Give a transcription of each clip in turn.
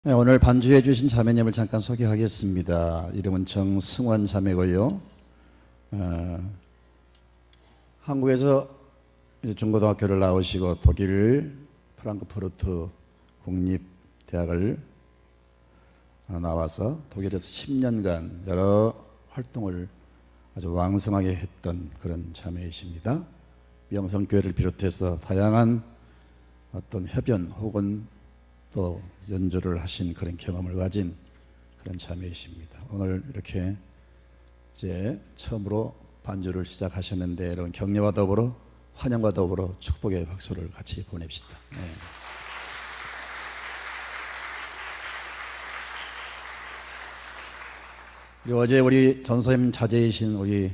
네, 오늘 반주해 주신 자매님을 잠깐 소개하겠습니다. 이름은 정승원 자매고요. 한국에서 중고등학교를 나오시고 독일 프랑크푸르트 국립대학을 나와서 독일에서 10년간 여러 활동을 아주 왕성하게 했던 그런 자매이십니다. 명성교회를 비롯해서 다양한 어떤 협연 혹은 또 연주를 하신 그런 경험을 가진 그런 자매이십니다. 오늘 이렇게 이제 처음으로 반주를 시작하셨는데 여러분 격려와 더불어 환영과 더불어 축복의 박수를 같이 보냅시다. 네. 그리고 어제 우리 전소임 자제이신 우리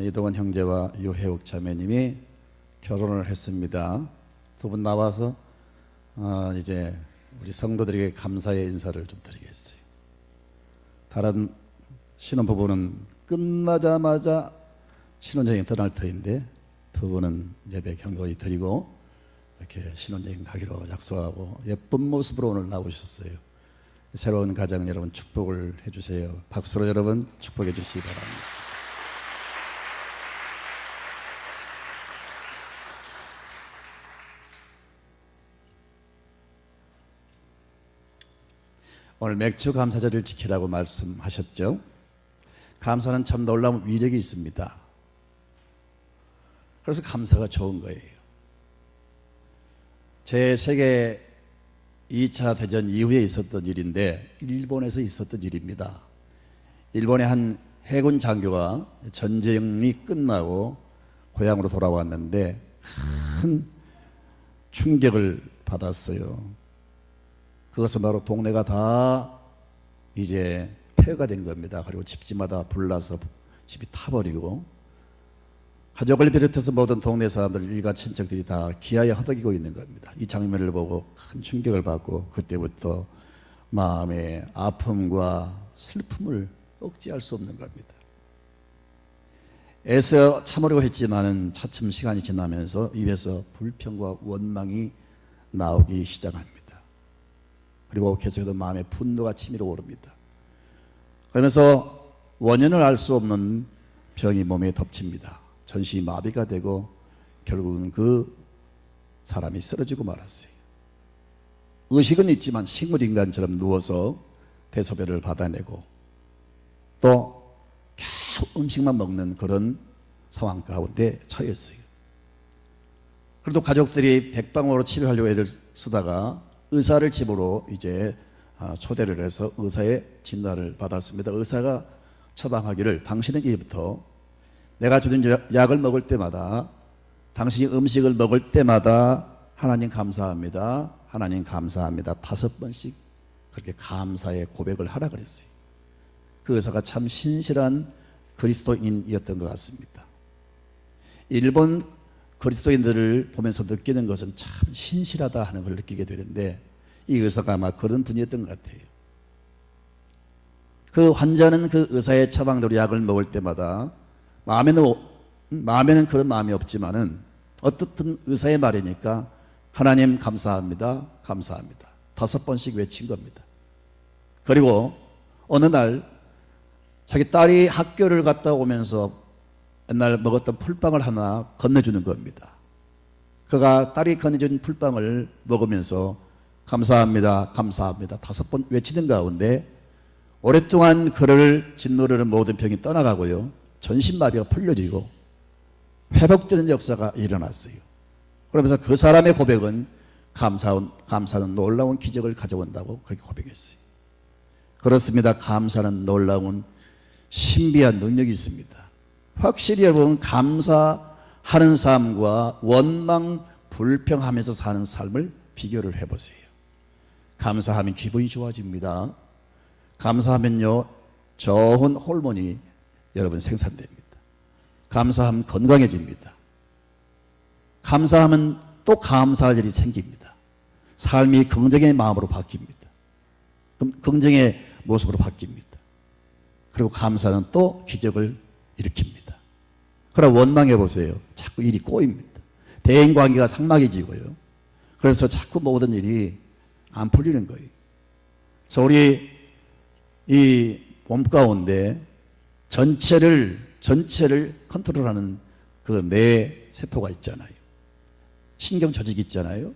이동원 형제와 유혜욱 자매님이 결혼을 했습니다. 두 분 나와서 이제 우리 성도들에게 감사의 인사를 좀 드리겠어요. 다른 신혼부부는 끝나자마자 신혼여행 떠날 터인데 두 분은 예배 경고히 드리고 이렇게 신혼여행 가기로 약속하고 예쁜 모습으로 오늘 나오셨어요. 새로운 가정 여러분 축복을 해주세요. 박수로 여러분 축복해 주시기 바랍니다. 오늘 맥주 감사절을 지키라고 말씀하셨죠. 감사는 참 놀라운 위력이 있습니다. 그래서 감사가 좋은 거예요. 제 세계 2차 대전 이후에 있었던 일인데 일본에서 있었던 일입니다. 일본의 한 해군 장교가 전쟁이 끝나고 고향으로 돌아왔는데 큰 충격을 받았어요. 그것은 바로 동네가 다 이제 폐허가 된 겁니다. 그리고 집집마다 불나서 집이 타버리고 가족을 비롯해서 모든 동네 사람들 일가 친척들이 다 기아에 허덕이고 있는 겁니다. 이 장면을 보고 큰 충격을 받고 그때부터 마음의 아픔과 슬픔을 억제할 수 없는 겁니다. 애써 참으려고 했지만은 차츰 시간이 지나면서 입에서 불평과 원망이 나오기 시작합니다. 그리고 계속해서 마음의 분노가 치밀어 오릅니다. 그러면서 원인을 알 수 없는 병이 몸에 덮칩니다. 전신이 마비가 되고 결국은 그 사람이 쓰러지고 말았어요. 의식은 있지만 식물인간처럼 누워서 대소변을 받아내고 또 계속 음식만 먹는 그런 상황 가운데 처했어요. 그래도 가족들이 백방으로 치료하려고 애를 쓰다가 의사를 집으로 이제 초대를 해서 의사의 진단을 받았습니다. 의사가 처방하기를 당신은 이제부터 내가 주는 약을 먹을 때마다 당신이 음식을 먹을 때마다 하나님 감사합니다. 하나님 감사합니다. 5번씩 그렇게 감사의 고백을 하라 그랬어요. 그 의사가 참 신실한 그리스도인이었던 것 같습니다. 일본 그리스도인들을 보면서 느끼는 것은 참 신실하다 하는 걸 느끼게 되는데 이 의사가 아마 그런 분이었던 것 같아요. 그 환자는 그 의사의 처방대로 약을 먹을 때마다 마음에는 그런 마음이 없지만은 어떻든 의사의 말이니까 하나님 감사합니다. 감사합니다. 5번씩 외친 겁니다. 그리고 어느 날 자기 딸이 학교를 갔다 오면서 옛날 먹었던 풀빵을 하나 건네주는 겁니다. 그가 딸이 건네준 풀빵을 먹으면서 감사합니다. 감사합니다. 5번 외치는 가운데 오랫동안 그를 짓누르는 모든 병이 떠나가고요. 전신마비가 풀려지고 회복되는 역사가 일어났어요. 그러면서 그 사람의 고백은 감사는 놀라운 기적을 가져온다고 그렇게 고백했어요. 그렇습니다. 감사는 놀라운 신비한 능력이 있습니다. 확실히 여러분 감사하는 삶과 원망 불평하면서 사는 삶을 비교를 해보세요. 감사하면 기분이 좋아집니다. 감사하면요 좋은 호르몬이 여러분 생산됩니다. 감사하면 건강해집니다. 감사하면 또 감사할 일이 생깁니다. 삶이 긍정의 마음으로 바뀝니다. 긍정의 모습으로 바뀝니다. 그리고 감사는 또 기적을 일으킵니다. 그러나 원망해 보세요. 자꾸 일이 꼬입니다. 대인관계가 삭막해지고요. 그래서 자꾸 모든 일이 안 풀리는 거예요. 그래서 우리 이 몸 가운데 전체를 컨트롤하는 그 뇌 세포가 있잖아요. 신경 조직이 있잖아요.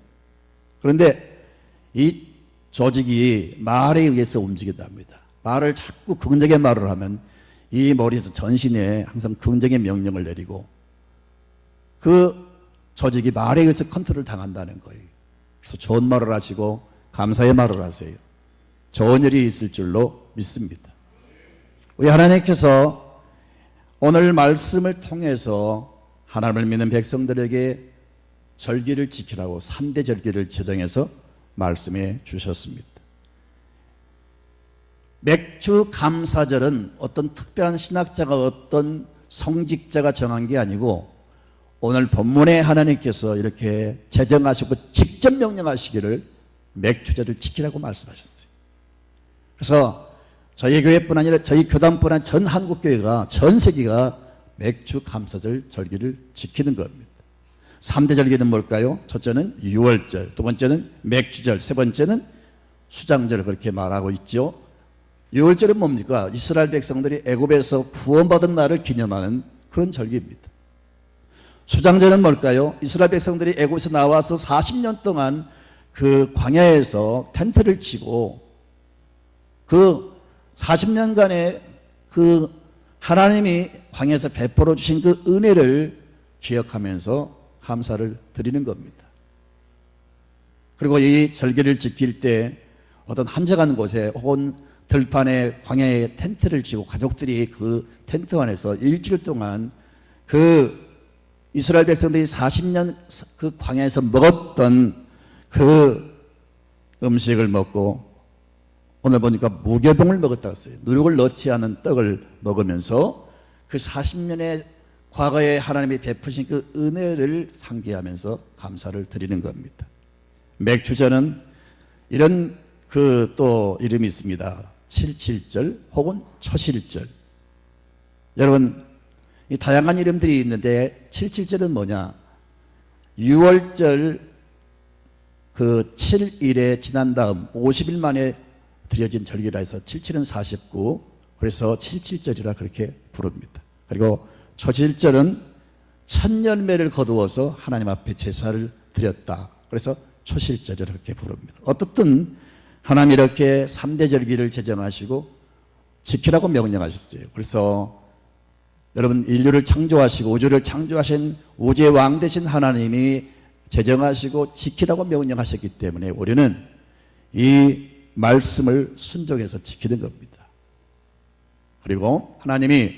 그런데 이 조직이 말에 의해서 움직인답니다. 말을 자꾸 긍정의 말을 하면 이 머리에서 전신에 항상 긍정의 명령을 내리고 그 조직이 말에 의해서 컨트롤 당한다는 거예요. 그래서 좋은 말을 하시고 감사의 말을 하세요. 좋은 일이 있을 줄로 믿습니다. 우리 하나님께서 오늘 말씀을 통해서 하나님을 믿는 백성들에게 절기를 지키라고 3대 절기를 제정해서 말씀해 주셨습니다. 맥주 감사절은 어떤 특별한 신학자가 어떤 성직자가 정한 게 아니고 오늘 본문에 하나님께서 이렇게 제정하시고 직접 명령하시기를 맥주절을 지키라고 말씀하셨어요. 그래서 저희 교회뿐 아니라 저희 교단뿐 아니라 전 한국교회가 전 세계가 맥주 감사절 절기를 지키는 겁니다. 3대 절기는 뭘까요? 첫째는 유월절, 두 번째는 맥주절, 세 번째는 수장절 그렇게 말하고 있죠. 유월절은 뭡니까? 이스라엘 백성들이 애굽에서 구원받은 날을 기념하는 그런 절기입니다. 수장절은 뭘까요? 이스라엘 백성들이 애굽에서 나와서 40년 동안 그 광야에서 텐트를 치고 그 40년간의 그 하나님이 광야에서 베풀어 주신 그 은혜를 기억하면서 감사를 드리는 겁니다. 그리고 이 절기를 지킬 때 어떤 한적한 곳에 혹은 들판에 광야에 텐트를 치고 가족들이 그 텐트 안에서 일주일 동안 그 이스라엘 백성들이 40년 그 광야에서 먹었던 그 음식을 먹고 오늘 보니까 무교병을 먹었다고 했어요. 누룩을 넣지 않은 떡을 먹으면서 그 40년의 과거에 하나님이 베푸신 그 은혜를 상기하면서 감사를 드리는 겁니다. 맥주절은 이런 그 또 이름이 있습니다. 77절 혹은 초실절. 여러분 이 다양한 이름들이 있는데 77절은 뭐냐? 6월절 그 7일에 지난 다음 50일 만에 드려진 절기라 해서 77은 49 그래서 77절이라 그렇게 부릅니다. 그리고 초실절은 첫 열매를 거두어서 하나님 앞에 제사를 드렸다. 그래서 초실절이라 그렇게 부릅니다. 어떻든 하나님 이렇게 3대 절기를 제정하시고 지키라고 명령하셨어요. 그래서 여러분 인류를 창조하시고 우주를 창조하신 우주의 왕 되신 하나님이 제정하시고 지키라고 명령하셨기 때문에 우리는 이 말씀을 순종해서 지키는 겁니다. 그리고 하나님이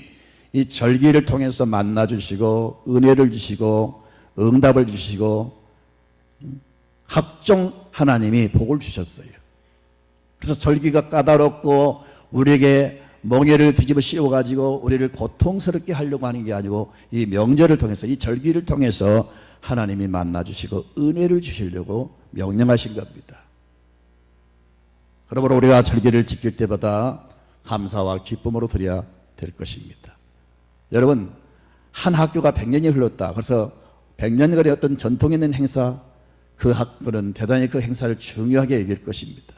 이 절기를 통해서 만나주시고 은혜를 주시고 응답을 주시고 각종 하나님이 복을 주셨어요. 그래서 절기가 까다롭고 우리에게 멍에를 뒤집어 씌워가지고 우리를 고통스럽게 하려고 하는 게 아니고 이 명절을 통해서 이 절기를 통해서 하나님이 만나주시고 은혜를 주시려고 명령하신 겁니다. 그러므로 우리가 절기를 지킬 때마다 감사와 기쁨으로 드려야 될 것입니다. 여러분 한 학교가 100년이 흘렀다. 그래서 100년간의 어떤 전통 있는 행사 그 학교는 대단히 그 행사를 중요하게 여길 것입니다.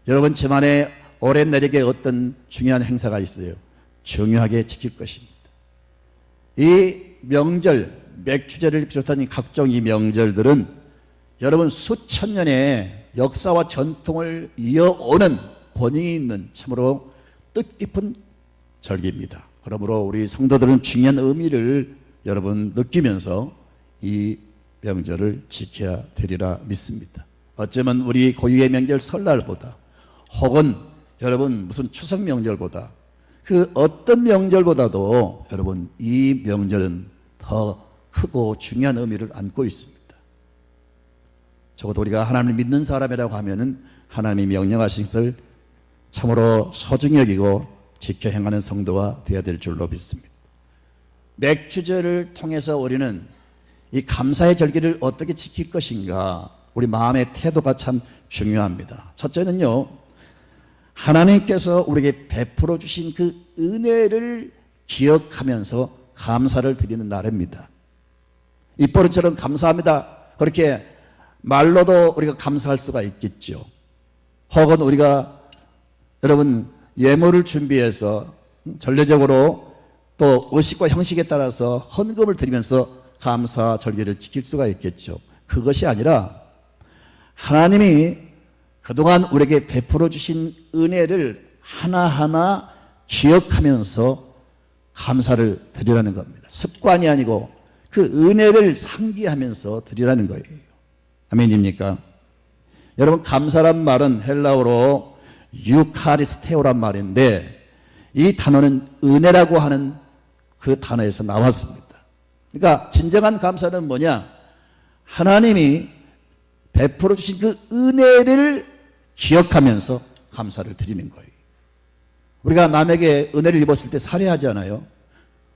여러분 집안에 오랜 날에게 어떤 중요한 행사가 있어요. 중요하게 지킬 것입니다. 이 명절 맥주절을 비롯한 이 각종 이 명절들은 여러분 수천 년의 역사와 전통을 이어오는 권위이 있는 참으로 뜻깊은 절기입니다. 그러므로 우리 성도들은 중요한 의미를 여러분 느끼면서 이 명절을 지켜야 되리라 믿습니다. 어쩌면 우리 고유의 명절 설날보다 혹은 여러분 무슨 추석 명절보다 그 어떤 명절보다도 여러분 이 명절은 더 크고 중요한 의미를 안고 있습니다. 적어도 우리가 하나님을 믿는 사람이라고 하면은 하나님이 명령하신 것을 참으로 소중히 여기고 지켜 행하는 성도가 되어야 될 줄로 믿습니다. 맥주절을 통해서 우리는 이 감사의 절기를 어떻게 지킬 것인가 우리 마음의 태도가 참 중요합니다. 첫째는요 하나님께서 우리에게 베풀어 주신 그 은혜를 기억하면서 감사를 드리는 날입니다. 입버릇처럼 감사합니다 그렇게 말로도 우리가 감사할 수가 있겠죠. 혹은 우리가 여러분 예물을 준비해서 전례적으로 또 의식과 형식에 따라서 헌금을 드리면서 감사 절기를 지킬 수가 있겠죠. 그것이 아니라 하나님이 그동안 우리에게 베풀어 주신 은혜를 하나하나 기억하면서 감사를 드리라는 겁니다. 습관이 아니고 그 은혜를 상기하면서 드리라는 거예요. 아멘입니까? 여러분 감사란 말은 헬라어로 유카리스테오란 말인데 이 단어는 은혜라고 하는 그 단어에서 나왔습니다. 그러니까 진정한 감사는 뭐냐? 하나님이 베풀어 주신 그 은혜를 기억하면서 감사를 드리는 거예요. 우리가 남에게 은혜를 입었을 때 살해하잖아요.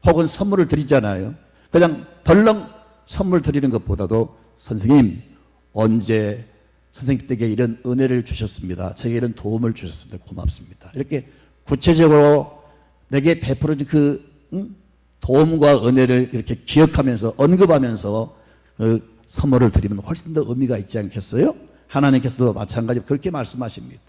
혹은 선물을 드리잖아요. 그냥 덜렁 선물 드리는 것보다도 선생님 언제 선생님께 이런 은혜를 주셨습니다. 저에게 이런 도움을 주셨습니다. 고맙습니다. 이렇게 구체적으로 내게 베풀어 준 그 도움과 은혜를 이렇게 기억하면서 언급하면서 그 선물을 드리면 훨씬 더 의미가 있지 않겠어요? 하나님께서도 마찬가지로 그렇게 말씀하십니다.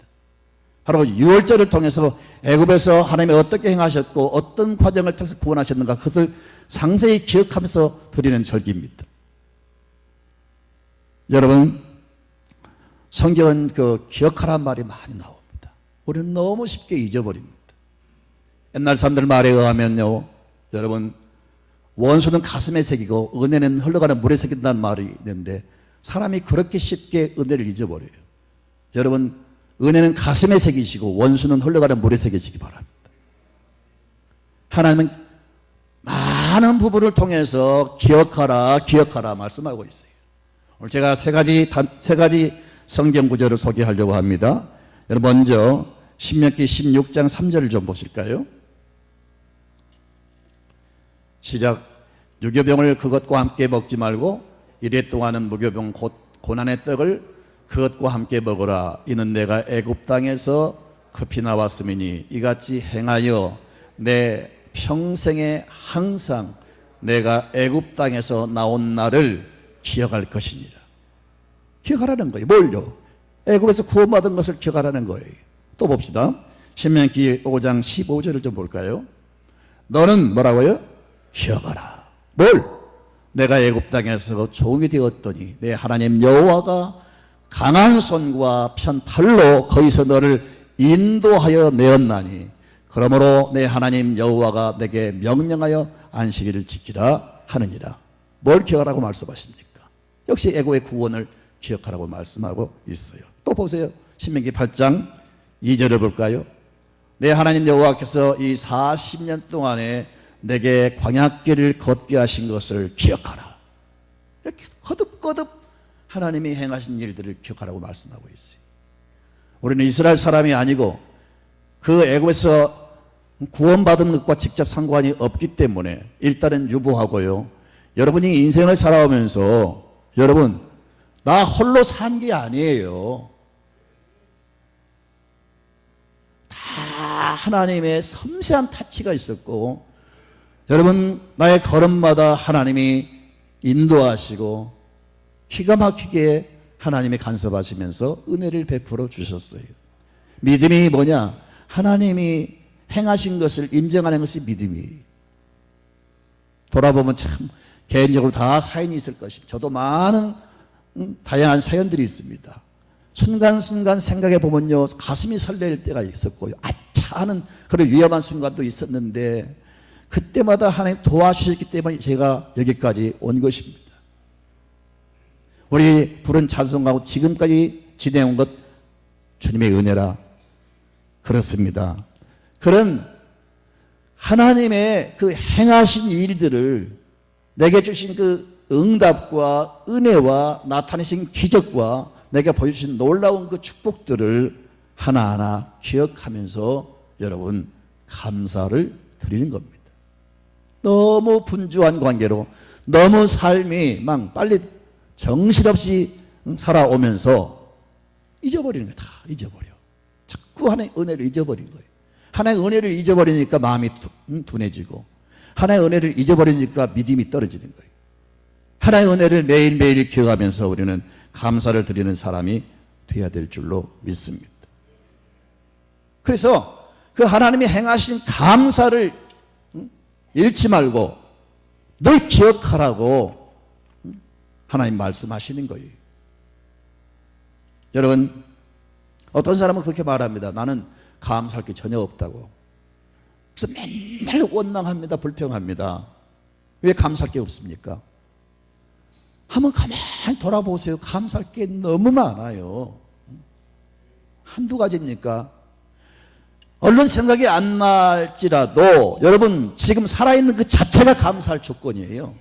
바로 유월절을 통해서 애굽에서 하나님이 어떻게 행하셨고 어떤 과정을 통해서 구원하셨는가 그것을 상세히 기억하면서 드리는 절기입니다. 여러분 성경은 그 기억하라는 말이 많이 나옵니다. 우리는 너무 쉽게 잊어버립니다. 옛날 사람들 말에 의하면요, 여러분 원수는 가슴에 새기고 은혜는 흘러가는 물에 새긴다는 말이 있는데 사람이 그렇게 쉽게 은혜를 잊어버려요. 여러분 은혜는 가슴에 새기시고 원수는 흘러가는 물에 새기시기 바랍니다. 하나님은 많은 부분을 통해서 기억하라 말씀하고 있어요. 오늘 제가 세 가지 성경 구절을 소개하려고 합니다. 여러분 먼저 신명기 16장 3절을 좀 보실까요? 시작. 유교병을 그것과 함께 먹지 말고 이래 동안은 무교병 곧 고난의 떡을 그것과 함께 먹으라. 이는 내가 애굽 땅에서 급히 나왔음이니 이같이 행하여 내 평생에 항상 내가 애굽 땅에서 나온 날을 기억할 것이니라. 기억하라는 거예요. 뭘요? 애굽에서 구원받은 것을 기억하라는 거예요. 또 봅시다. 신명기 5장 15절을 좀 볼까요? 너는 뭐라고요? 기억하라. 뭘? 내가 애굽 땅에서 종이 되었더니 내 하나님 여호와가 강한 손과 편 팔로 거기서 너를 인도하여 내었나니 그러므로 내 하나님 여호와가 내게 명령하여 안식일을 지키라 하느니라. 뭘 기억하라고 말씀하십니까? 역시 애굽의 구원을 기억하라고 말씀하고 있어요. 또 보세요. 신명기 8장 2절을 볼까요? 내 하나님 여호와께서 이 40년 동안에 내게 광야길을 걷게 하신 것을 기억하라. 이렇게 거듭거듭 하나님이 행하신 일들을 기억하라고 말씀하고 있어요. 우리는 이스라엘 사람이 아니고 그 애굽에서 구원받은 것과 직접 상관이 없기 때문에 일단은 유보하고요. 여러분이 인생을 살아오면서 여러분 나 홀로 산 게 아니에요. 다 하나님의 섬세한 타치가 있었고 여러분 나의 걸음마다 하나님이 인도하시고 기가 막히게 하나님이 간섭하시면서 은혜를 베풀어 주셨어요. 믿음이 뭐냐? 하나님이 행하신 것을 인정하는 것이 믿음이에요. 돌아보면 참 개인적으로 다 사연이 있을 것입니다. 저도 많은 다양한 사연들이 있습니다. 순간순간 생각해 보면요 가슴이 설렐 때가 있었고요, 아차 하는 그런 위험한 순간도 있었는데 그때마다 하나님 도와주셨기 때문에 제가 여기까지 온 것입니다. 우리 부른 찬송가고 지금까지 지내온 것 주님의 은혜라 그렇습니다. 그런 하나님의 그 행하신 일들을 내게 주신 그 응답과 은혜와 나타내신 기적과 내게 보여주신 놀라운 그 축복들을 하나하나 기억하면서 여러분 감사를 드리는 겁니다. 너무 분주한 관계로 너무 삶이 막 빨리 정신없이 살아오면서 잊어버리는 거예요. 다 잊어버려. 자꾸 하나님의 은혜를 잊어버린 거예요. 하나님의 은혜를 잊어버리니까 마음이 둔해지고 하나님의 은혜를 잊어버리니까 믿음이 떨어지는 거예요. 하나님의 은혜를 매일매일 기억하면서 우리는 감사를 드리는 사람이 되어야 될 줄로 믿습니다. 그래서 그 하나님이 행하신 감사를 잃지 말고 늘 기억하라고 하나님 말씀하시는 거예요. 여러분, 어떤 사람은 그렇게 말합니다. 나는 감사할 게 전혀 없다고. 그래서 맨날 원망합니다. 불평합니다. 왜 감사할 게 없습니까? 한번 가만히 돌아보세요. 감사할 게 너무 많아요. 한두 가지입니까? 얼른 생각이 안 날지라도 여러분 지금 살아있는 그 자체가 감사할 조건이에요.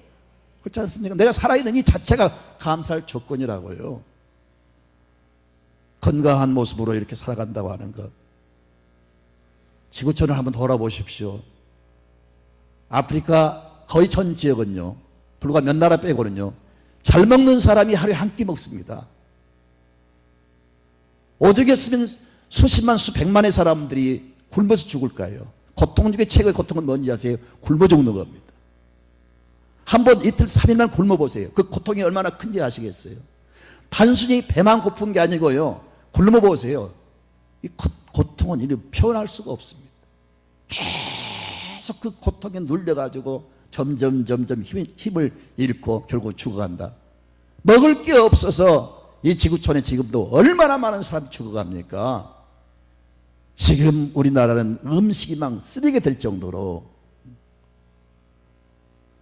그렇지 않습니까? 내가 살아있는 이 자체가 감사할 조건이라고요. 건강한 모습으로 이렇게 살아간다고 하는 것. 지구촌을 한번 돌아보십시오. 아프리카 거의 전 지역은요, 불과 몇 나라 빼고는요, 잘 먹는 사람이 하루에 한 끼 먹습니다. 오죽했으면 수십만 수백만의 사람들이 굶어서 죽을까요? 고통 중에 최고의 고통은 뭔지 아세요? 굶어 죽는 겁니다. 한번 이틀 3일만 굶어보세요. 그 고통이 얼마나 큰지 아시겠어요? 단순히 배만 고픈 게 아니고요, 굶어보세요. 이 고통은 이를 표현할 수가 없습니다. 계속 그 고통에 눌려가지고 점점 힘을 잃고 결국 죽어간다. 먹을 게 없어서 이 지구촌에 지금도 얼마나 많은 사람이 죽어갑니까? 지금 우리나라는 음식이 막 쓰레기 될 정도로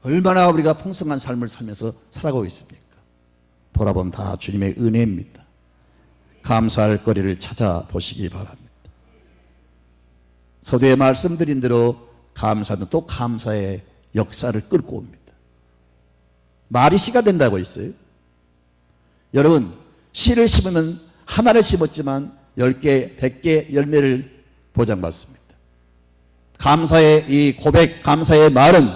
얼마나 우리가 풍성한 삶을 살면서 살아가고 있습니까? 돌아보면 다 주님의 은혜입니다. 감사할 거리를 찾아보시기 바랍니다. 서두에 말씀드린 대로 감사는 또 감사의 역사를 끌고 옵니다. 말이 씨가 된다고 했어요. 여러분, 씨를 심으면 하나를 심었지만 10개, 100개 열매를 보장받습니다. 감사의 이 고백, 감사의 말은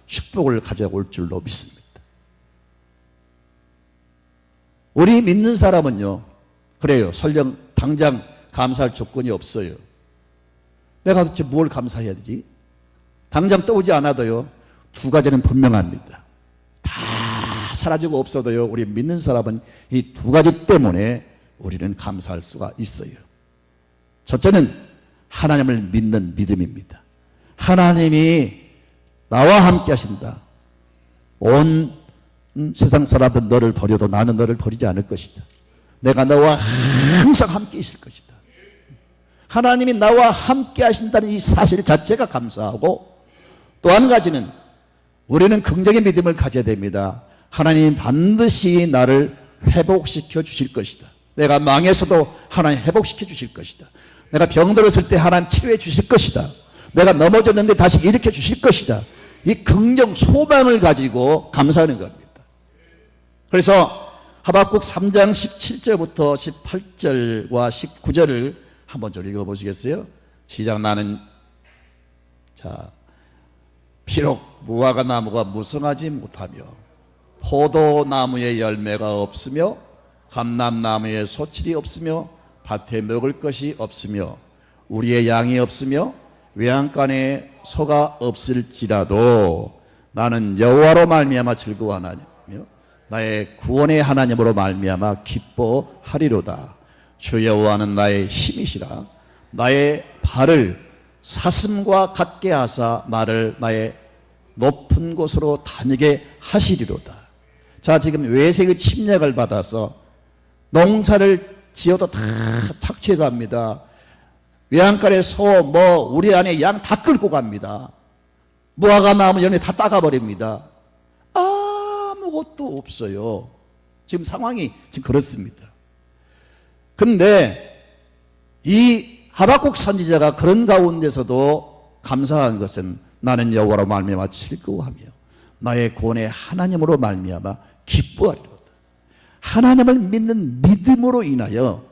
축복을 가져올 줄로 믿습니다. 우리 믿는 사람은요, 그래요. 설령 당장 감사할 조건이 없어요. 내가 도대체 뭘 감사해야 되지? 당장 떠오지 않아도요, 두 가지는 분명합니다. 다 사라지고 없어도요, 우리 믿는 사람은 이 두 가지 때문에 우리는 감사할 수가 있어요. 첫째는 하나님을 믿는 믿음입니다. 하나님이 나와 함께 하신다. 온 세상 사람들 너를 버려도 나는 너를 버리지 않을 것이다. 내가 너와 항상 함께 있을 것이다. 하나님이 나와 함께 하신다는 이 사실 자체가 감사하고, 또 한 가지는 우리는 긍정의 믿음을 가져야 됩니다. 하나님 반드시 나를 회복시켜 주실 것이다. 내가 망해서도 하나님 회복시켜 주실 것이다. 내가 병들었을 때 하나님 치료해 주실 것이다. 내가 넘어졌는데 다시 일으켜 주실 것이다. 이 긍정 소망을 가지고 감사하는 겁니다. 그래서 하박국 3장 17절부터 18절과 19절을 한번 좀 읽어보시겠어요? 시작. 나는 비록 무화과 나무가 무성하지 못하며 포도나무에 열매가 없으며 감람나무에 소출이 없으며 밭에 먹을 것이 없으며 우리의 양이 없으며 외양간에 소가 없을지라도 나는 여호와로 말미암아 즐거워하나며 나의 구원의 하나님으로 말미암아 기뻐하리로다. 주 여호와는 나의 힘이시라. 나의 발을 사슴과 같게 하사 나를 나의 높은 곳으로 다니게 하시리로다. 자, 지금 외색의 침략을 받아서 농사를 지어도 다 착취해 갑니다. 외양간에 소, 우리 안에 양 다 끌고 갑니다. 무화과 나무 열매 다 따가버립니다. 아무것도 없어요. 지금 상황이 지금 그렇습니다. 근데 이 하박국 선지자가 그런 가운데서도 감사한 것은 나는 여호와로 말미암아 즐거워하며 나의 구원의 하나님으로 말미암아 기뻐하리로다. 하나님을 믿는 믿음으로 인하여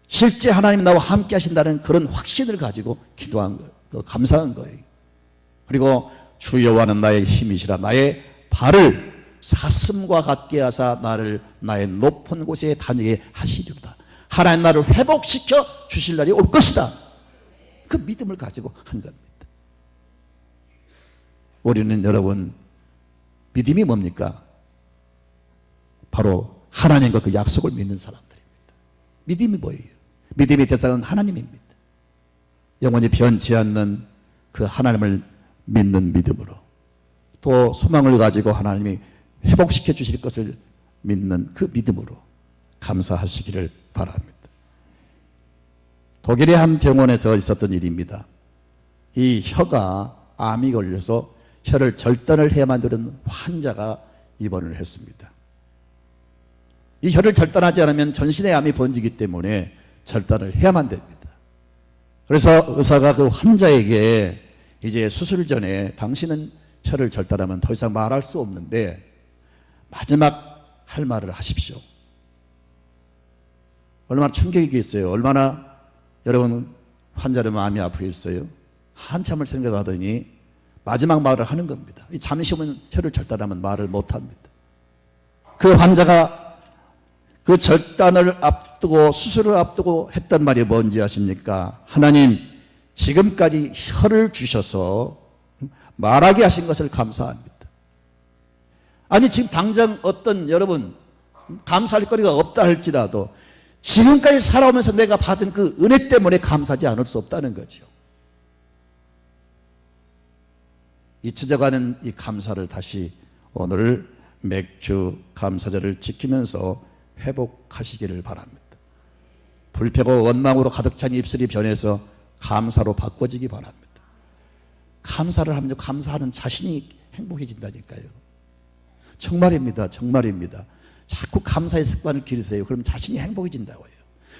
실제 하나님 나와 함께 하신다는 그런 확신을 가지고 기도한 거, 감사한 거예요. 그리고 주 여호와는 나의 힘이시라. 나의 발을 사슴과 같게 하사 나를 나의 높은 곳에 다니게 하시리로다. 하나님 나를 회복시켜 주실 날이 올 것이다. 그 믿음을 가지고 한 겁니다. 우리는 여러분, 믿음이 뭡니까? 바로 하나님과 그 약속을 믿는 사람들입니다. 믿음이 뭐예요? 믿음의 대상은 하나님입니다. 영원히 변치 않는 그 하나님을 믿는 믿음으로, 또 소망을 가지고 하나님이 회복시켜 주실 것을 믿는 그 믿음으로 감사하시기를 바랍니다. 독일의 한 병원에서 있었던 일입니다. 이 혀가 암이 걸려서 혀를 절단을 해야만 되는 환자가 입원을 했습니다. 이 혀를 절단하지 않으면 전신에 암이 번지기 때문에 절단을 해야만 됩니다. 그래서 의사가 그 환자에게 이제 수술 전에 당신은 혀를 절단하면 더 이상 말할 수 없는데 마지막 할 말을 하십시오. 얼마나 충격이겠어요. 얼마나 여러분 환자는 마음이 아프겠어요. 한참을 생각하더니 마지막 말을 하는 겁니다. 잠시 후면 혀를 절단하면 말을 못합니다. 그 환자가 그 절단을 앞두고 수술을 앞두고 했던 말이 뭔지 아십니까? 하나님, 지금까지 혀를 주셔서 말하게 하신 것을 감사합니다. 아니 지금 당장 어떤 여러분 감사할 거리가 없다 할지라도 지금까지 살아오면서 내가 받은 그 은혜 때문에 감사하지 않을 수 없다는 거죠. 잊혀져가는 이 감사를 다시 오늘 맥주 감사절을 지키면서 회복하시기를 바랍니다. 불평과 원망으로 가득 찬 입술이 변해서 감사로 바꿔지기 바랍니다. 감사를 하면 감사하는 자신이 행복해진다니까요. 정말입니다. 정말입니다. 자꾸 감사의 습관을 기르세요. 그럼 자신이 행복해진다고요.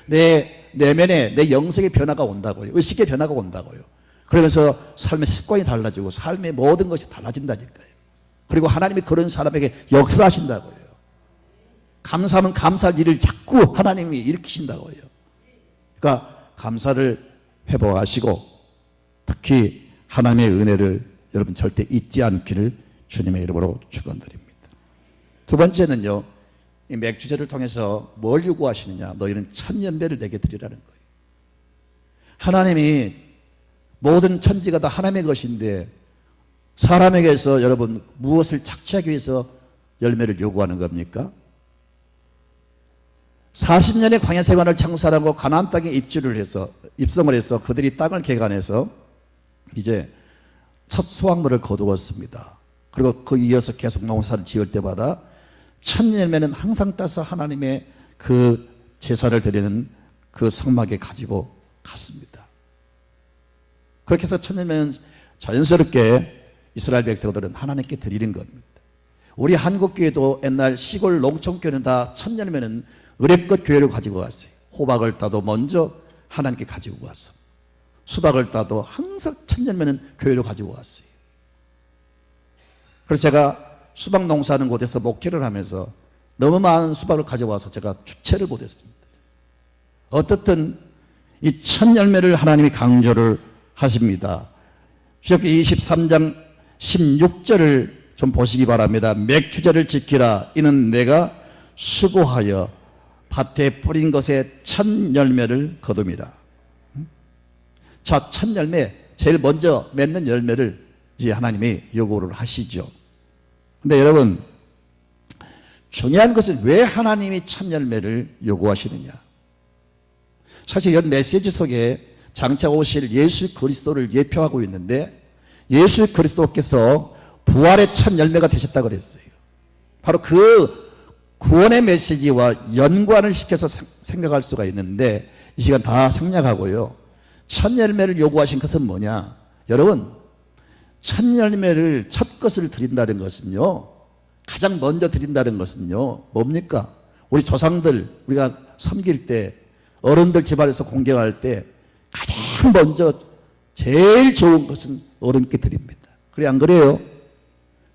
내 내면에 내 영성의 변화가 온다고요. 의식의 변화가 온다고요. 그러면서 삶의 습관이 달라지고 삶의 모든 것이 달라진다니까요. 그리고 하나님이 그런 사람에게 역사하신다고요. 감사하면 감사할 일을 자꾸 하나님이 일으키신다고요. 그러니까 감사를 회복하시고 특히 하나님의 은혜를 여러분 절대 잊지 않기를 주님의 이름으로 축원드립니다. 두 번째는요, 이 맥주제를 통해서 뭘 요구하시느냐? 너희는 천년배를 내게 드리라는 거예요. 하나님이 모든 천지가 다 하나님의 것인데 사람에게서 여러분 무엇을 착취하기 위해서 열매를 요구하는 겁니까? 40년의 광야 생활을 청산하고 가나안 땅에 입성을 해서 그들이 땅을 개간해서 이제 첫 수확물을 거두었습니다. 그리고 그 이어서 계속 농사를 지을 때마다 첫 열매는 항상 따서 하나님의 그 제사를 드리는 그 성막에 가지고 갔습니다. 그렇게 해서 첫 열매는 자연스럽게 이스라엘 백성들은 하나님께 드리는 겁니다. 우리 한국교회도 옛날 시골 농촌교회는 다 첫 열매는 의뢰껏 교회를 가지고 갔어요. 호박을 따도 먼저 하나님께 가지고 가서, 수박을 따도 항상 첫 열매는 교회로 가지고 왔어요. 그래서 제가 수박 농사하는 곳에서 목회를 하면서 너무 많은 수박을 가져와서 제가 주체를 못했습니다. 어떻든 이 첫 열매를 하나님이 강조를 하십니다. 출애굽기 23장 16절을 좀 보시기 바랍니다. 맥주제를 지키라. 이는 내가 수고하여 밭에 뿌린 것의 첫 열매를 거둠이라. 자, 첫 열매, 제일 먼저 맺는 열매를 이제 하나님이 요구를 하시죠. 근데 여러분, 중요한 것은 왜 하나님이 첫 열매를 요구하시느냐? 사실 이 메시지 속에 장차 오실 예수 그리스도를 예표하고 있는데 예수 그리스도께서 부활의 첫 열매가 되셨다고 그랬어요. 바로 그 구원의 메시지와 연관을 시켜서 생각할 수가 있는데 이 시간 다 생략하고요. 첫 열매를 요구하신 것은 뭐냐? 여러분, 첫 열매를 첫 것을 드린다는 것은요, 가장 먼저 드린다는 것은요, 뭡니까? 우리 조상들 우리가 섬길 때, 어른들 집안에서 공경할 때 가장 먼저 제일 좋은 것은 어른께 드립니다. 그래 안 그래요?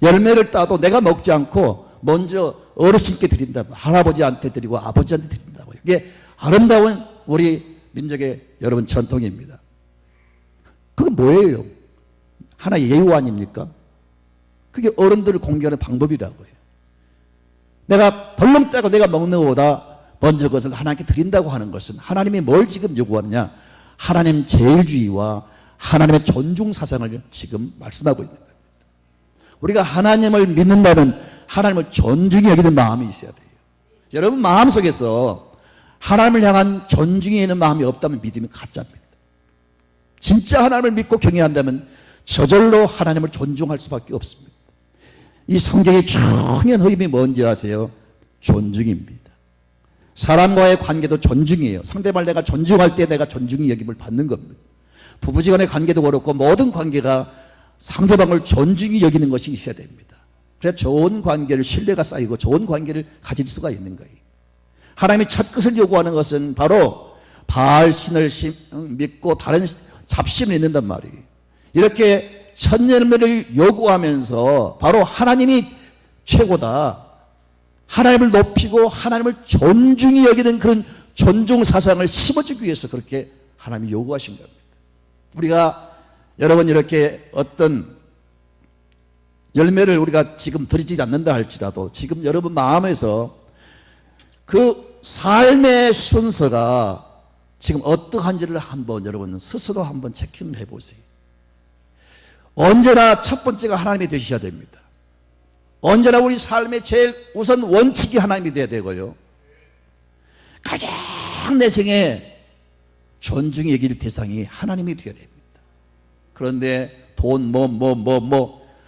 열매를 따도 내가 먹지 않고 먼저 어르신께 드린다. 할아버지한테 드리고 아버지한테 드린다고요. 이게 아름다운 우리 민족의 여러분 전통입니다. 그게 뭐예요? 하나의 예우 아닙니까? 그게 어른들을 공경하는 방법이라고요. 내가 벌렁 따고 내가 먹는 것보다 먼저 그것을 하나님께 드린다고 하는 것은 하나님이 뭘 지금 요구하느냐? 하나님 제일주의와 하나님의 존중 사상을 지금 말씀하고 있는 겁니다. 우리가 하나님을 믿는다면 하나님을 존중히 여기는 마음이 있어야 돼요. 여러분 마음속에서 하나님을 향한 존중이 있는 마음이 없다면 믿음이 가짜입니다. 진짜 하나님을 믿고 경외한다면 저절로 하나님을 존중할 수밖에 없습니다. 이 성경의 중요한 흐름이 뭔지 아세요? 존중입니다. 사람과의 관계도 존중이에요. 상대방을 내가 존중할 때 내가 존중이 여김을 받는 겁니다. 부부지간의 관계도 그렇고 모든 관계가 상대방을 존중히 여기는 것이 있어야 됩니다. 그래야 좋은 관계를, 신뢰가 쌓이고 좋은 관계를 가질 수가 있는 거예요. 하나님이 첫 것을 요구하는 것은 바로 바알신을 믿고 다른 잡신을 믿는단 말이에요. 이렇게 첫 열매를 요구하면서 바로 하나님이 최고다, 하나님을 높이고 하나님을 존중히 여기는 그런 존중 사상을 심어주기 위해서 그렇게 하나님이 요구하신 겁니다. 우리가 여러분 이렇게 어떤 열매를 우리가 지금 드리지 않는다 할지라도 지금 여러분 마음에서 그 삶의 순서가 지금 어떠한지를 한번 여러분 스스로 한번 체킹을 해보세요. 언제나 첫 번째가 하나님이 되셔야 됩니다. 언제나 우리 삶의 제일 우선 원칙이 하나님이 되어야 되고요, 가장 내 생에 존중이 여길 대상이 하나님이 되어야 됩니다. 그런데 돈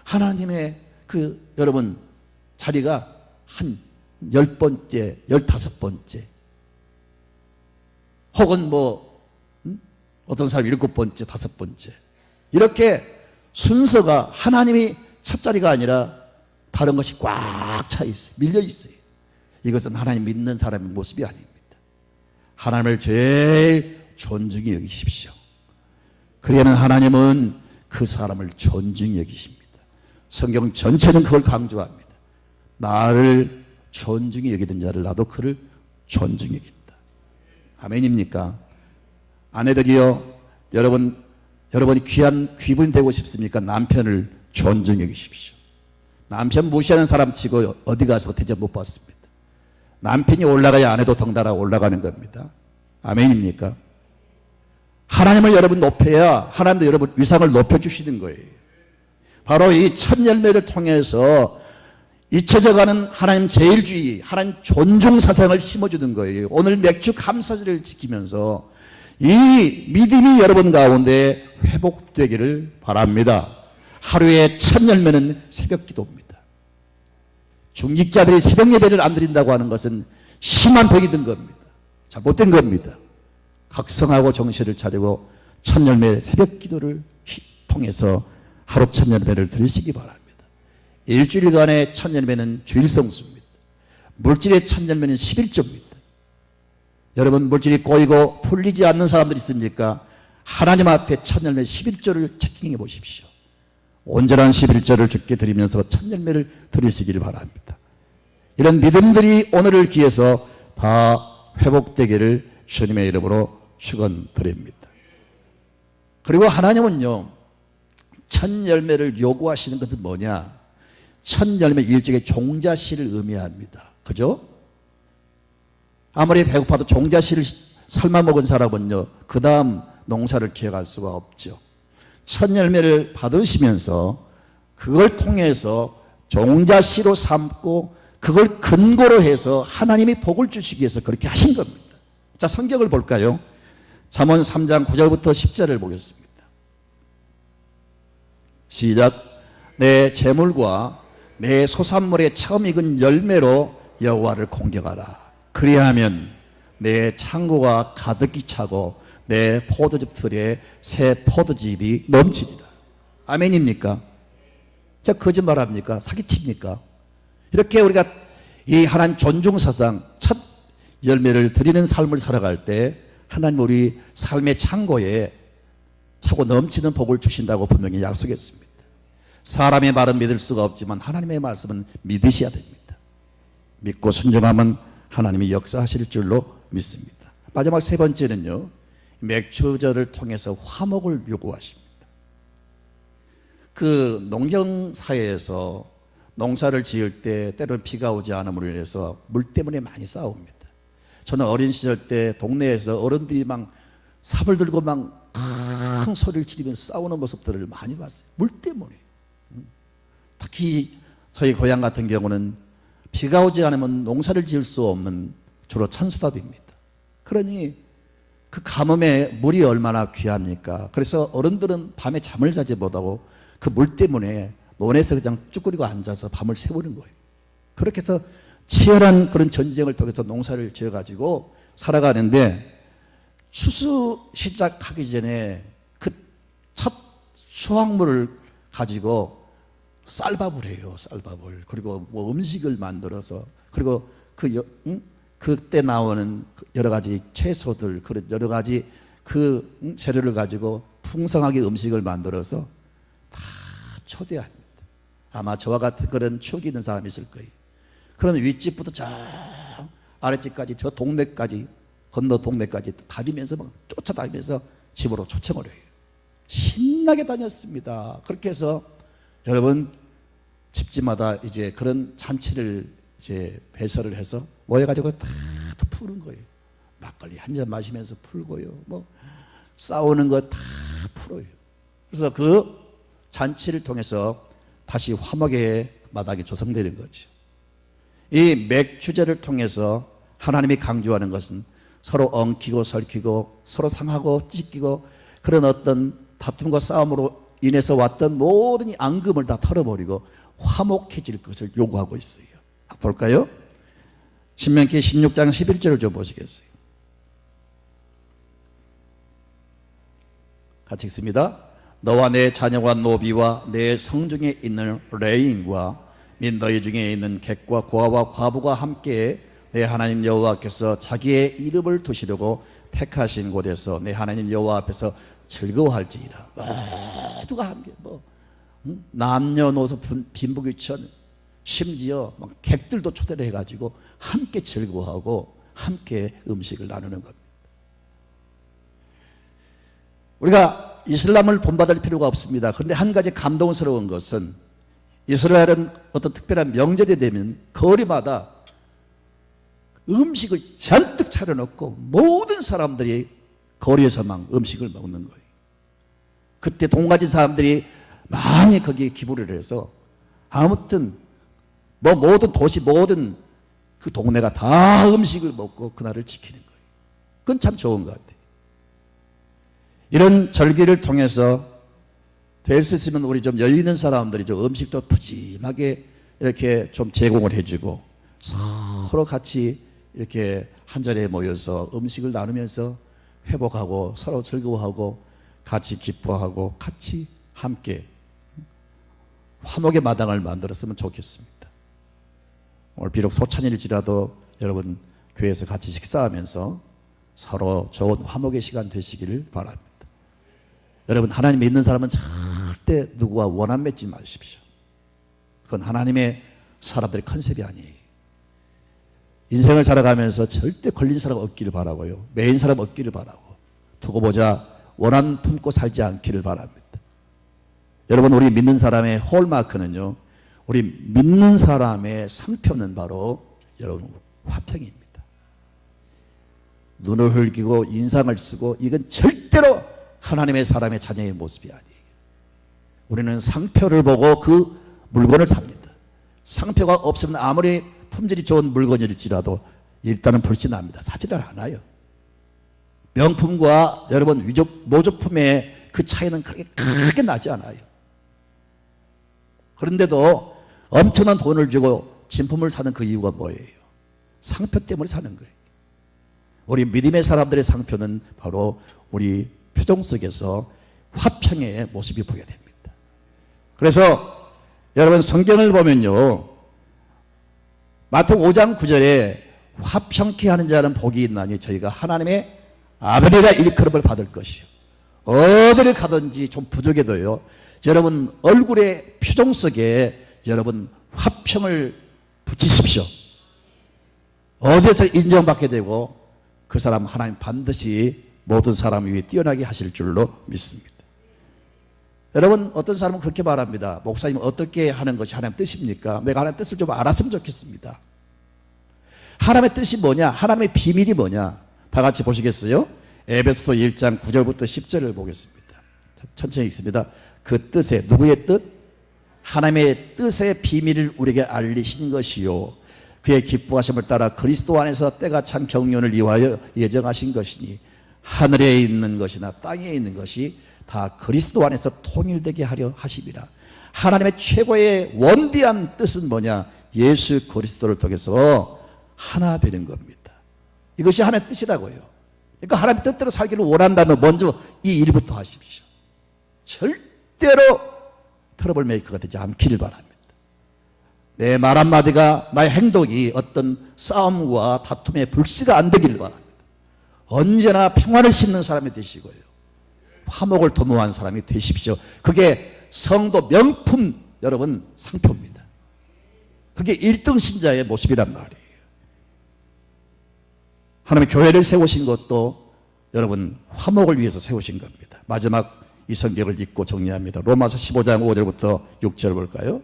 하나님의 그 여러분 자리가 한 10번째 15번째 혹은 어떤 사람 7번째 5번째 이렇게 순서가 하나님이 첫 자리가 아니라 다른 것이 꽉 차 있어요. 밀려 있어요. 이것은 하나님 믿는 사람의 모습이 아닙니다. 하나님을 제일 존중히 여기십시오. 그러면 하나님은 그 사람을 존중히 여기십니다. 성경 전체는 그걸 강조합니다. 나를 존중히 여기는 자를 나도 그를 존중히 여긴다. 아멘입니까? 아내들이요, 여러분이 귀한 귀분이 되고 싶습니까? 남편을 존중히 여기십시오. 남편 무시하는 사람 치고 어디 가서 대접 못 받습니다. 남편이 올라가야 아내도 덩달아 올라가는 겁니다. 아멘입니까? 하나님을 여러분 높여야 하나님도 여러분 위상을 높여주시는 거예요. 바로 이 첫 열매를 통해서 잊혀져가는 하나님 제일주의, 하나님 존중 사상을 심어주는 거예요. 오늘 맥주 감사절을 지키면서 이 믿음이 여러분 가운데 회복되기를 바랍니다. 하루의 첫 열매는 새벽 기도입니다. 중직자들이 새벽 예배를 안 드린다고 하는 것은 심한 벽이 든 겁니다. 잘못된 겁니다. 각성하고 정신을 차리고 첫 열매 새벽 기도를 통해서 하루 첫 열매를 드리시기 바랍니다. 일주일간의 첫 열매는 주일 성수입니다. 물질의 첫 열매는 11조입니다. 여러분 물질이 꼬이고 풀리지 않는 사람들이 있습니까? 하나님 앞에 첫 열매 11조를 체킹해 보십시오. 온전한 11조를 주께 드리면서 첫 열매를 드리시기를 바랍니다. 이런 믿음들이 오늘을 기해서 다 회복되기를 주님의 이름으로 축원드립니다. 그리고 하나님은요, 첫 열매를 요구하시는 것은 뭐냐? 첫 열매 일종의 종자씨를 의미합니다. 그죠? 아무리 배고파도 종자씨를 삶아 먹은 사람은요, 그 다음 농사를 기억할 수가 없죠. 첫 열매를 받으시면서 그걸 통해서 종자씨로 삼고 그걸 근거로 해서 하나님이 복을 주시기 위해서 그렇게 하신 겁니다. 자, 성경을 볼까요? 잠언 3장 9절부터 10절을 보겠습니다. 시작. 내 재물과 내 소산물의 처음 익은 열매로 여호와를 공경하라. 그리하면 내 창고가 가득히 차고 내 포도즙 틀에 새 포도즙이 넘치리라. 아멘입니까? 자, 거짓말합니까? 사기칩니까? 이렇게 우리가 이 하나님 존중 사상 첫 열매를 드리는 삶을 살아갈 때 하나님 우리 삶의 창고에 차고 넘치는 복을 주신다고 분명히 약속했습니다. 사람의 말은 믿을 수가 없지만 하나님의 말씀은 믿으셔야 됩니다. 믿고 순종하면 하나님이 역사하실 줄로 믿습니다. 마지막 세 번째는요, 맥주절을 통해서 화목을 요구하십니다. 그 농경사회에서 농사를 지을 때 때로는 비가 오지 않음으로 인해서 물 때문에 많이 싸웁니다. 저는 어린 시절 때 동네에서 어른들이 막 삽을 들고 막 큰 소리를 지르면서 싸우는 모습들을 많이 봤어요. 물 때문에. 특히 저희 고향 같은 경우는 비가 오지 않으면 농사를 지을 수 없는 주로 찬수답입니다. 그러니 그 가뭄에 물이 얼마나 귀합니까? 그래서 어른들은 밤에 잠을 자지 못하고 그 물 때문에 논에서 그냥 쭈그리고 앉아서 밤을 새우는 거예요. 그렇게 해서 치열한 그런 전쟁을 통해서 농사를 지어가지고 살아가는데, 추수 시작하기 전에 그 첫 수확물을 가지고 쌀밥을 해요. 쌀밥을. 그리고 뭐 음식을 만들어서, 그리고 그때 나오는 여러 가지 채소들, 그런 여러 가지 그 재료를 가지고 풍성하게 음식을 만들어서 다 초대합니다. 아마 저와 같은 그런 추억이 있는 사람이 있을 거예요. 그러면 윗집부터 저 아랫집까지, 저 동네까지, 건너 동네까지 다니면서 막 쫓아다니면서 집으로 초청을 해요. 신나게 다녔습니다. 그렇게 해서 여러분, 집집마다 이제 그런 잔치를 이제 배설을 해서 모여가지고 다 푸는 거예요. 막걸리 한 잔 마시면서 풀고요. 뭐 싸우는 거 다 풀어요. 그래서 그 잔치를 통해서 다시 화목의 마당이 조성되는 거죠. 이 맥주제를 통해서 하나님이 강조하는 것은 서로 엉키고 설키고 서로 상하고 찢기고 그런 어떤 다툼과 싸움으로 인해서 왔던 모든 이 앙금을 다 털어버리고 화목해질 것을 요구하고 있어요. 볼까요? 신명기 16장 11절을 좀 보시겠어요? 같이 읽습니다. 너와 내 자녀와 노비와 내 성중에 있는 레인과 및 너희 중에 있는 객과 고아와 과부가 함께 내 하나님 여호와께서 자기의 이름을 두시려고 택하신 곳에서 내 하나님 여호와 앞에서 즐거워할지니라. 모두가 함께 남녀노소 빈부귀천, 심지어 막 객들도 초대를 해가지고 함께 즐거워하고 함께 음식을 나누는 겁니다. 우리가 이슬람을 본받을 필요가 없습니다. 그런데 한 가지 감동스러운 것은, 이스라엘은 어떤 특별한 명절이 되면 거리마다 음식을 잔뜩 차려놓고 모든 사람들이 거리에서 막 음식을 먹는 거예요. 그때 동가진 사람들이 많이 거기에 기부를 해서 아무튼 뭐 모든 도시, 모든 그 동네가 다 음식을 먹고 그날을 지키는 거예요. 그건 참 좋은 것 같아요. 이런 절기를 통해서 될 수 있으면 우리 좀 여유 있는 사람들이 좀 음식도 푸짐하게 이렇게 좀 제공을 해주고 서로 같이 이렇게 한 자리에 모여서 음식을 나누면서 회복하고 서로 즐거워하고 같이 기뻐하고 같이 함께 화목의 마당을 만들었으면 좋겠습니다. 오늘 비록 소찬일지라도 여러분 교회에서 같이 식사하면서 서로 좋은 화목의 시간 되시기를 바랍니다. 여러분, 하나님 믿는 사람은 절대 누구와 원한 맺지 마십시오. 그건 하나님의 사람들의 컨셉이 아니에요. 인생을 살아가면서 절대 걸린 사람 없기를 바라고요, 매인 사람 없기를 바라고, 두고 보자 원한 품고 살지 않기를 바랍니다. 여러분, 우리 믿는 사람의 홀마크는요, 우리 믿는 사람의 상표는 바로 여러분 화평입니다. 눈을 흘기고 인상을 쓰고, 이건 절대로 하나님의 사람의 자녀의 모습이 아니에요. 우리는 상표를 보고 그 물건을 삽니다. 상표가 없으면 아무리 품질이 좋은 물건일지라도 일단은 불신합니다. 사지를 않아요. 명품과 여러분 모조품의 그 차이는 그렇게 크게 나지 않아요. 그런데도 엄청난 돈을 주고 진품을 사는 그 이유가 뭐예요? 상표 때문에 사는 거예요. 우리 믿음의 사람들의 상표는 바로 우리 표정 속에서 화평의 모습이 보여야 됩니다. 그래서 여러분, 성경을 보면요, 마태복음 5장 9절에 화평케 하는 자는 복이 있나니 저희가 하나님의 아버지라 일컬음을 받을 것이요. 어디를 가든지 좀 부족해도요, 여러분 얼굴의 표정 속에 여러분 화평을 붙이십시오. 어디에서 인정받게 되고 그 사람 하나님 반드시 모든 사람 위에 뛰어나게 하실 줄로 믿습니다. 여러분, 어떤 사람은 그렇게 말합니다. 목사님, 어떻게 하는 것이 하나님 뜻입니까? 내가 하나님 뜻을 좀 알았으면 좋겠습니다. 하나님의 뜻이 뭐냐? 하나님의 비밀이 뭐냐? 다 같이 보시겠어요? 에베소서 1장 9절부터 10절을 보겠습니다. 천천히 읽습니다. 그 뜻에, 누구의 뜻? 하나님의 뜻의 비밀을 우리에게 알리신 것이요, 그의 기뻐하심을 따라 그리스도 안에서 때가 찬 경륜을 이루하여 예정하신 것이니 하늘에 있는 것이나 땅에 있는 것이 다 그리스도 안에서 통일되게 하려 하심이라. 하나님의 최고의 원대한 뜻은 뭐냐? 예수 그리스도를 통해서 하나 되는 겁니다. 이것이 하나님의 뜻이라고요. 그러니까 하나님의 뜻대로 살기를 원한다면 먼저 이 일부터 하십시오. 절대로 트러블 메이커가 되지 않기를 바랍니다. 내 말 한마디가, 나의 행동이 어떤 싸움과 다툼의 불씨가 안 되기를 바랍니다. 언제나 평화를 심는 사람이 되시고요, 화목을 도모한 사람이 되십시오. 그게 성도 명품, 여러분, 상표입니다. 그게 1등 신자의 모습이란 말이에요. 하나님의 교회를 세우신 것도 여러분 화목을 위해서 세우신 겁니다. 마지막 이 성경을 읽고 정리합니다. 로마서 15장 5절부터 6절 볼까요?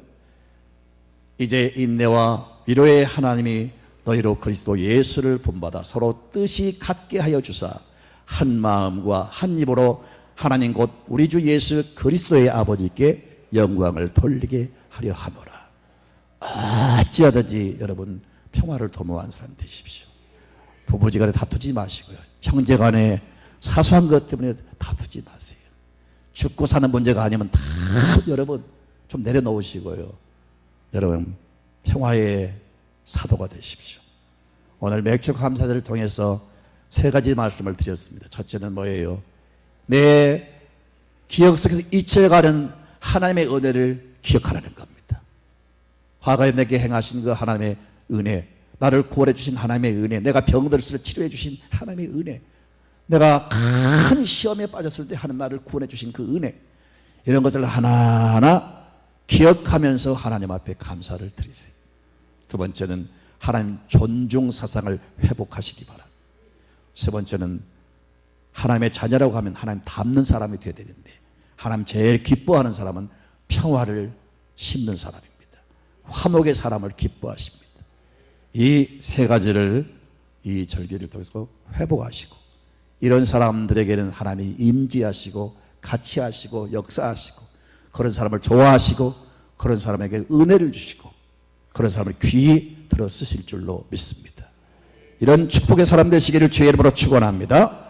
이제 인내와 위로의 하나님이 너희로 그리스도 예수를 본받아 서로 뜻이 같게 하여 주사 한 마음과 한 입으로 하나님 곧 우리 주 예수 그리스도의 아버지께 영광을 돌리게 하려 하노라. 어찌하든지 여러분 평화를 도모한 사람 되십시오. 부부지간에 다투지 마시고요, 형제간에 사소한 것 때문에 다투지 마세요. 죽고 사는 문제가 아니면 다 여러분 좀 내려놓으시고요, 여러분 평화의 사도가 되십시오. 오늘 맥주 감사절을 통해서 세 가지 말씀을 드렸습니다. 첫째는 뭐예요? 내 기억 속에서 잊혀가는 하나님의 은혜를 기억하라는 겁니다. 과거에 내게 행하신 그 하나님의 은혜, 나를 구원해 주신 하나님의 은혜, 내가 병들었을 때 치료해 주신 하나님의 은혜, 내가 큰 시험에 빠졌을 때 하나님 나를 구원해 주신 그 은혜, 이런 것을 하나하나 기억하면서 하나님 앞에 감사를 드리세요. 두 번째는 하나님 존중 사상을 회복하시기 바랍니다. 세 번째는 하나님의 자녀라고 하면 하나님 닮는 사람이 되어야 되는데, 하나님 제일 기뻐하는 사람은 평화를 심는 사람입니다. 화목의 사람을 기뻐하십니다. 이 세 가지를 이 절기를 통해서 회복하시고, 이런 사람들에게는 하나님이 임재하시고 같이 하시고 역사하시고, 그런 사람을 좋아하시고 그런 사람에게 은혜를 주시고 그런 사람을 귀히 들어 쓰실 줄로 믿습니다. 이런 축복의 사람 되시기를 주의 이름으로 축원합니다.